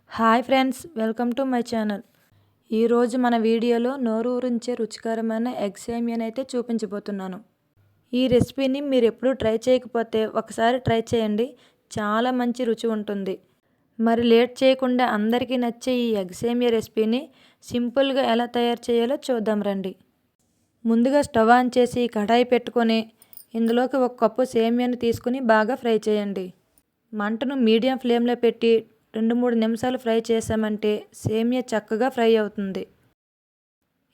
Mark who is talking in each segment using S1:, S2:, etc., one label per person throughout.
S1: Hi friends, welcome to my channel. ఈరోజు మన వీడియోలో నోరు ఊరించే రుచికరమైన ఎగ్ సేమియాని అయితే చూపించబోతున్నాను. ఈ రెసిపీని మీరు ఎప్పుడూ ట్రై చేయకపోతే ఒకసారి ట్రై చేయండి. చాలా మంచి రుచి ఉంటుంది. మరి లేట్ చేయకుండా అందరికీ నచ్చే ఈ ఎగ్ సేమియా రెసిపీని సింపుల్గా ఎలా తయారు చేయాలో చూద్దాం రండి. ముందుగా స్టవ్ ఆన్ చేసి కడాయి పెట్టుకొని ఇందులోకి 1 కప్పు సేమియాని తీసుకుని బాగా ఫ్రై చేయండి. మంటను మీడియం ఫ్లేమ్లో పెట్టి 2-3 నిమిషాలు ఫ్రై చేసామంటే సేమియా చక్కగా ఫ్రై అవుతుంది.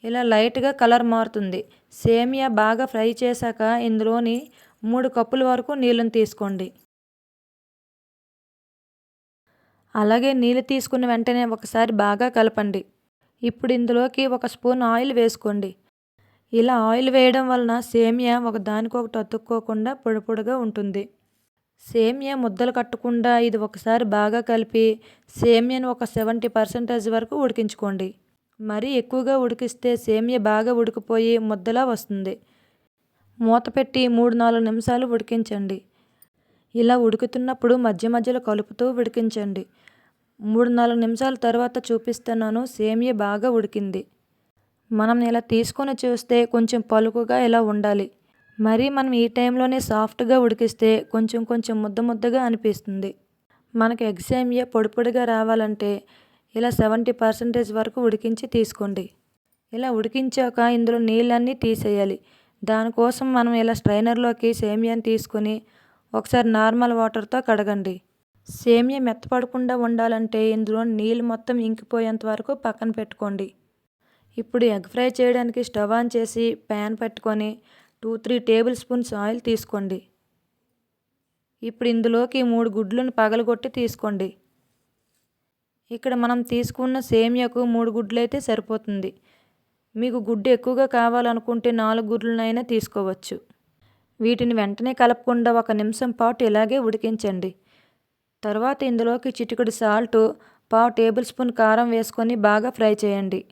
S1: ఇలా లైట్గా కలర్ మారుతుంది. సేమియా బాగా ఫ్రై చేశాక ఇందులోని 3 కప్పుల వరకు నీళ్ళని తీసుకోండి. అలాగే నీళ్ళు తీసుకున్న వెంటనే ఒకసారి బాగా కలపండి. ఇప్పుడు ఇందులోకి 1 స్పూన్ ఆయిల్ వేసుకోండి. ఇలా ఆయిల్ వేయడం వలన సేమియా ఒకదానికొకటి అతుక్కోకుండా పొడి పొడిగా ఉంటుంది. సేమియా ముద్దలు కట్టకుండా ఇది ఒకసారి బాగా కలిపి సేమియాను ఒక 70% వరకు ఉడికించుకోండి. మరీ ఎక్కువగా ఉడికిస్తే సేమియా బాగా ఉడికిపోయి ముద్దలా వస్తుంది. మూత పెట్టి 3-4 నిమిషాలు ఉడికించండి. ఇలా ఉడుకుతున్నప్పుడు మధ్య మధ్యలో కలుపుతూ ఉడికించండి. 3-4 నిమిషాల తర్వాత చూపిస్తున్నాను. సేమియా బాగా ఉడికింది. మనం ఇలా తీసుకొని చూస్తే కొంచెం పలుకుగా ఇలా ఉండాలి. మరి మనం ఈ టైంలోనే సాఫ్ట్గా ఉడికిస్తే కొంచెం ముద్దగా అనిపిస్తుంది. మనకి ఎగ్ సేమియా పొడి పొడిగా రావాలంటే ఇలా 70% వరకు ఉడికించి తీసుకోండి. ఇలా ఉడికించాక ఇందులో నీళ్ళన్నీ తీసేయాలి. దానికోసం మనం ఇలా స్ట్రైనర్లోకి సేమియాని తీసుకొని ఒకసారి నార్మల్ వాటర్తో కడగండి. సేమియా మెత్తపడకుండా ఉండాలంటే ఇందులో నీళ్ళు మొత్తం ఇంకిపోయేంత వరకు పక్కన పెట్టుకోండి. ఇప్పుడు ఎగ్ ఫ్రై చేయడానికి స్టవ్ ఆన్ చేసి ప్యాన్ పెట్టుకొని 2-3 టేబుల్ స్పూన్స్ ఆయిల్ తీసుకోండి. ఇప్పుడు ఇందులోకి 3 గుడ్లను పగలగొట్టి తీసుకోండి. ఇక్కడ మనం తీసుకున్న సేమియాకు 3 గుడ్లు అయితే సరిపోతుంది. మీకు గుడ్డు ఎక్కువగా కావాలనుకుంటే 4 గుడ్లనైనా తీసుకోవచ్చు. వీటిని వెంటనే కలపకుండా 1 నిమిషం పాటు ఇలాగే ఉడికించండి. తర్వాత ఇందులోకి చిటికెడు సాల్ట్, 1/2 టేబుల్ స్పూన్ కారం వేసుకొని బాగా ఫ్రై చేయండి.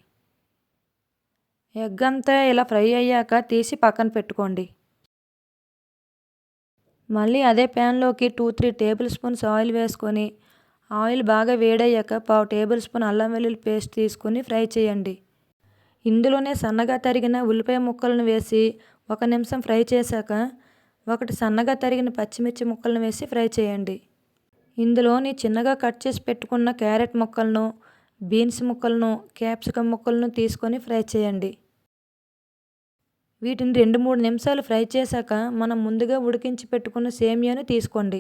S1: ఎగ్ అంతా ఇలా ఫ్రై అయ్యాక తీసి పక్కన పెట్టుకోండి. మళ్ళీ అదే ప్యాన్లోకి 2-3 టేబుల్ స్పూన్స్ ఆయిల్ వేసుకొని ఆయిల్ బాగా వేడయ్యాక 1/2 టేబుల్ స్పూన్ అల్లం వెల్లుల్లి పేస్ట్ తీసుకొని ఫ్రై చేయండి. ఇందులోనే సన్నగా తరిగిన ఉల్లిపాయ ముక్కలను వేసి 1 నిమిషం ఫ్రై చేశాక 1 సన్నగా తరిగిన పచ్చిమిర్చి ముక్కలను వేసి ఫ్రై చేయండి. ఇందులోని చిన్నగా కట్ చేసి పెట్టుకున్న క్యారెట్ ముక్కలను, బీన్స్ ముక్కలను, క్యాప్సికమ్ ముక్కలను తీసుకొని ఫ్రై చేయండి. వీటిని 2-3 నిమిషాలు ఫ్రై చేశాక మనం ముందుగా ఉడికించి పెట్టుకున్న సేమియాను తీసుకోండి.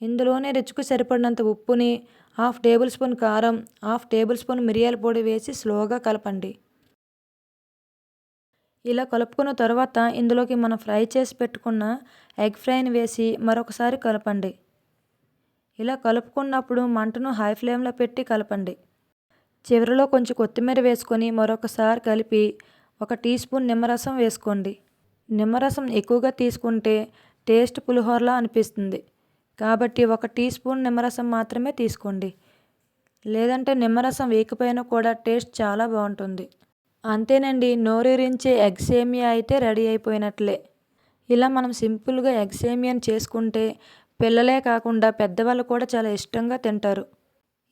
S1: ఇందులోనే రుచికి సరిపడినంత ఉప్పుని, 1/2 టేబుల్ స్పూన్ కారం, 1/2 టేబుల్ స్పూన్ మిరియాల పొడి వేసి స్లోగా కలపండి. ఇలా కలుపుకున్న తర్వాత ఇందులోకి మనం ఫ్రై చేసి పెట్టుకున్న ఎగ్ ఫ్రైని వేసి మరొకసారి కలపండి. ఇలా కలుపుకున్నప్పుడు మంటను హై ఫ్లేమ్లో పెట్టి కలపండి. చివరిలో కొంచెం కొత్తిమీర వేసుకొని మరొకసారి కలిపి 1 టీ స్పూన్ నిమ్మరసం వేసుకోండి. నిమ్మరసం ఎక్కువగా తీసుకుంటే టేస్ట్ పులిహోరలా అనిపిస్తుంది. కాబట్టి 1 టీ స్పూన్ నిమ్మరసం మాత్రమే తీసుకోండి. లేదంటే నిమ్మరసం వేయకపోయినా కూడా టేస్ట్ చాలా బాగుంటుంది. అంతేనండి, నోరూరించే ఎగ్ సేమియా అయితే రెడీ అయిపోయినట్లే. ఇలా మనం సింపుల్గా ఎగ్ సేమియాని చేసుకుంటే పిల్లలే కాకుండా పెద్దవాళ్ళు కూడా చాలా ఇష్టంగా తింటారు.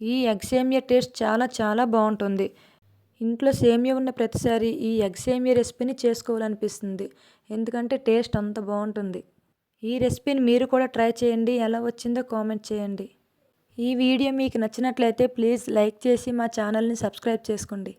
S1: ఈ ఎగ్ సేమియా టేస్ట్ చాలా బాగుంటుంది. ఇంట్లో సేమియా ఉన్న ప్రతిసారి ఈ ఎగ్ సేమియా రెసిపీని చేసుకోవాలనిపిస్తుంది. ఎందుకంటే టేస్ట్ అంత బాగుంటుంది. ఈ రెసిపీని మీరు కూడా ట్రై చేయండి. ఎలా వచ్చిందో కామెంట్ చేయండి. ఈ వీడియో మీకు నచ్చినట్లయితే ప్లీజ్ లైక్ చేసి మా ఛానల్ని సబ్స్క్రైబ్ చేసుకోండి.